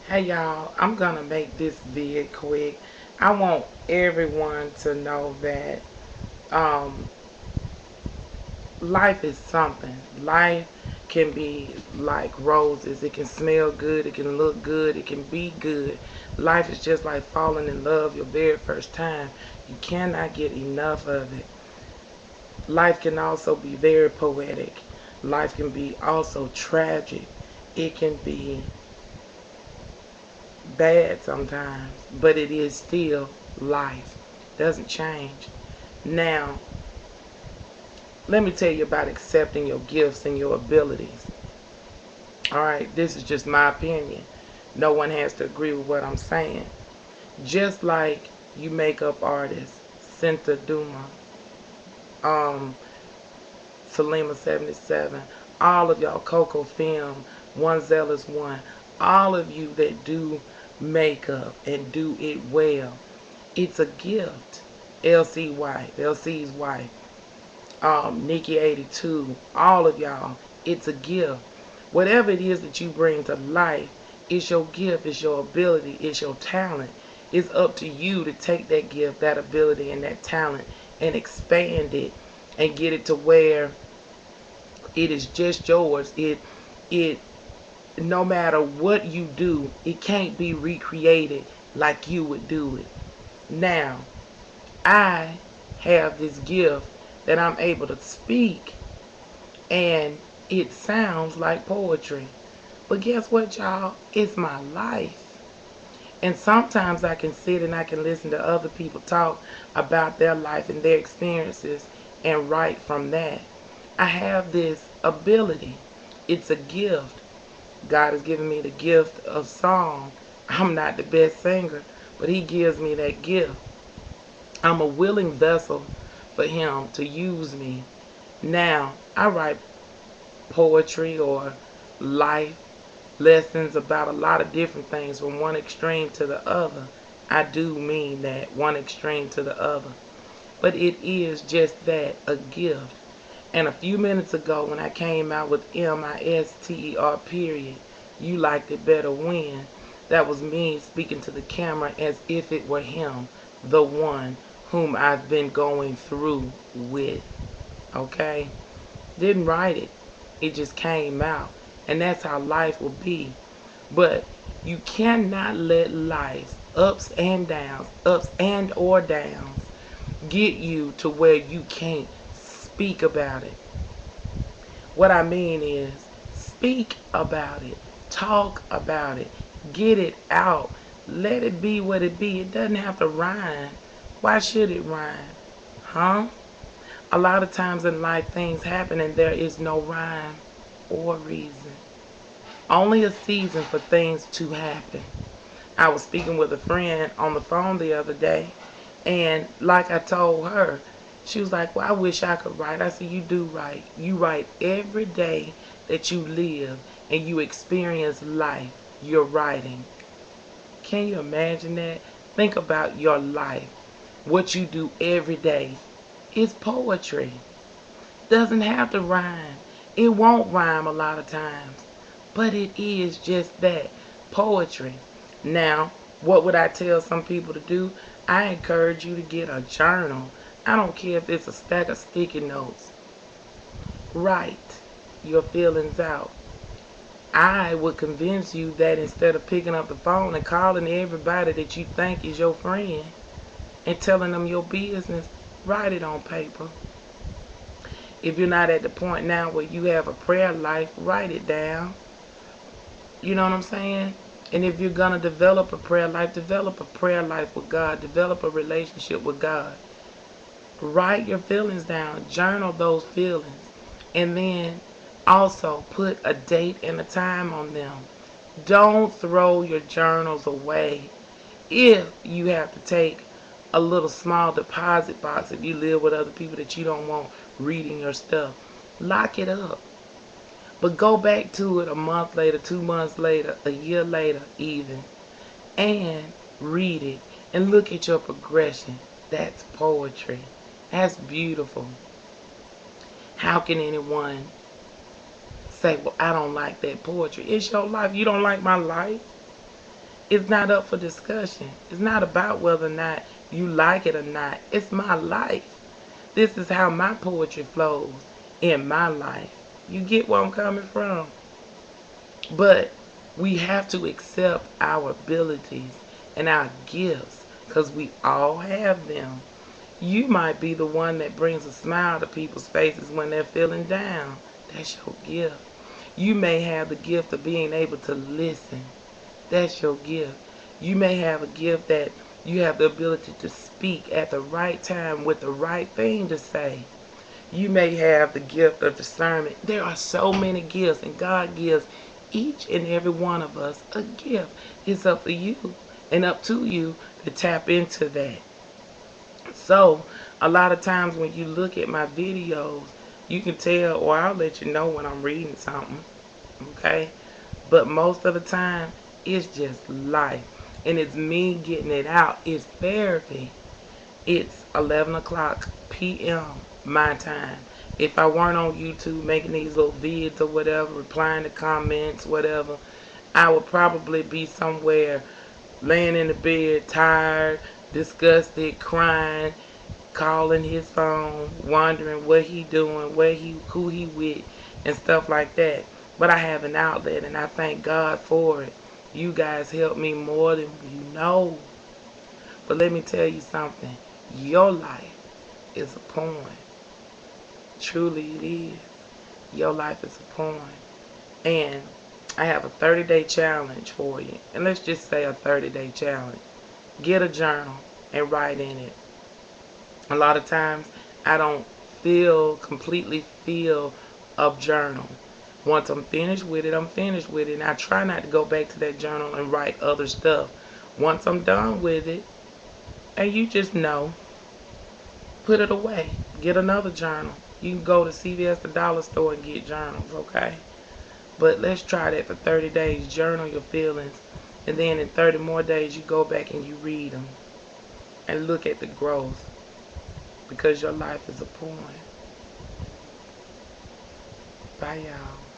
Hey y'all, I'm gonna make this vid quick. I want everyone to know that um, life is something. Life can be like roses. It can smell good, it can look good, it can be good. Life is just like falling in love your very first time. You cannot get enough of it. Life can also be very poetic. Life can be also tragic. It can be bad sometimes, but it is still life. Doesn't change. Now, let me tell you about accepting your gifts and your abilities. All right, this is just my opinion. No one has to agree with what I'm saying. Just like you makeup artists, Cinta Duma, um, Salima 77, all of y'all, Coco Film, One Zealous One, all of you that do makeup and do it well. It's a gift. LC's wife, Nikki 82, all of y'all, it's a gift. Whatever it is that you bring to life, it's your gift, it's your ability, it's your talent. It's up to you to take that gift, that ability, and that talent and expand it and get it to where it is just yours. It no matter what you do, it can't be recreated like you would do it. Now, I have this gift that I'm able to speak and it sounds like poetry. But guess what, y'all? It's my life. And sometimes I can sit and I can listen to other people talk about their life and their experiences and write from that. I have this ability. It's a gift. God has given me the gift of song. I'm not the best singer, but He gives me that gift. I'm a willing vessel for Him to use me. Now, I write poetry or life lessons about a lot of different things from one extreme to the other. I do mean that, one extreme to the other. But it is just that, a gift. And a few minutes ago when I came out with MISTER period, you liked it better when, that was me speaking to the camera as if it were him, the one whom I've been going through with. Okay? Didn't write it. It just came out. And that's how life will be. But you cannot let life's ups and or downs, get you to where you can't speak about it. What I mean is, speak about it, talk about it, get it out, let it be what it be. It doesn't have to rhyme. Why should it rhyme? Huh? A lot of times in life things happen and there is no rhyme or reason. Only a season for things to happen. I was speaking with a friend on the phone the other day, and like I told her, she was like, well, I wish I could write. I said, you do write. You write every day that you live and you experience life. You're writing. Can you imagine that? Think about your life. What you do every day is poetry. Doesn't have to rhyme. It won't rhyme a lot of times. But it is just that, poetry. Now, what would I tell some people to do? I encourage you to get a journal. I don't care if it's a stack of sticky notes. Write your feelings out. I would convince you that instead of picking up the phone and calling everybody that you think is your friend and telling them your business, write it on paper. If you're not at the point now where you have a prayer life, write it down. You know what I'm saying? And if you're going to develop a prayer life with God, develop a relationship with God. Write your feelings down, journal those feelings, and then also put a date and a time on them. Don't throw your journals away. If you have to take a little small deposit box, if you live with other people that you don't want reading your stuff, lock it up. But go back to it a month later, 2 months later, a year later even, and read it and look at your progression. That's poetry. That's beautiful. How can anyone say, well, I don't like that poetry? It's your life. You don't like my life? It's not up for discussion. It's not about whether or not you like it or not. It's my life. This is how my poetry flows in my life. You get where I'm coming from? But we have to accept our abilities and our gifts because we all have them. You might be the one that brings a smile to people's faces when they're feeling down. That's your gift. You may have the gift of being able to listen. That's your gift. You may have a gift that you have the ability to speak at the right time with the right thing to say. You may have the gift of discernment. There are so many gifts, and God gives each and every one of us a gift. It's up for you and up to you to tap into that. So, a lot of times when you look at my videos, you can tell, or I'll let you know when I'm reading something, okay? But most of the time, it's just life. And it's me getting it out. It's therapy. It's 11 o'clock p.m. my time. If I weren't on YouTube making these little vids or whatever, replying to comments, whatever, I would probably be somewhere laying in the bed, tired, disgusted, crying, calling his phone, wondering what he doing, who he with, and stuff like that. But I have an outlet, and I thank God for it. You guys help me more than you know. But let me tell you something. Your life is a poem. Truly it is. Your life is a poem. And I have a 30-day challenge for you. And let's just say a 30-day challenge. Get a journal and write in it. A lot of times I don't completely feel of journal. Once I'm finished with it, I'm finished with it. And I try not to go back to that journal and write other stuff. Once I'm done with it, and you just know, put it away. Get another journal. You can go to CVS, the dollar store, and get journals, okay? But let's try that for 30 days. Journal your feelings. And then in 30 more days, you go back and you read them. And look at the growth. Because your life is a poem. Bye, y'all.